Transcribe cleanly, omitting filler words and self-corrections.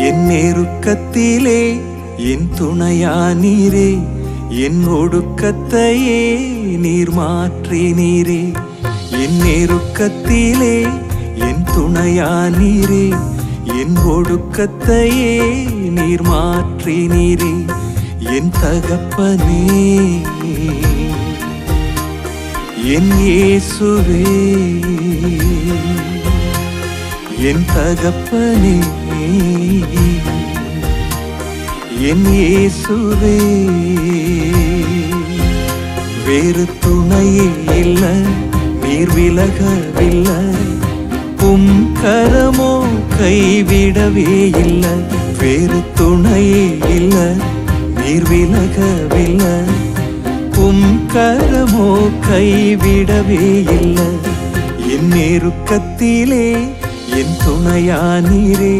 என் நெருக்கத்திலே என் துணையானீரே, என் ஒடுக்கத்தையே நீர் மாற்றினீரே. என் நெருக்கத்திலே என் துணையானீரே, என் ஒடுக்கத்தையே நீர் மாற்றினீரே. என் தகப்பனே என் இயேசுவே, என் தகப்பனே என் இயேசுவே. வேறு துணையே இல்ல, நீர் விலகவில்லை, உம் கரமோ கைவிடவே இல்ல. வேறு துணையே இல்ல, நீர் விலகவில்லை, உம் கரமோ கைவிடவே இல்ல. என் நெருக்கத்திலே என் துணையானீரே,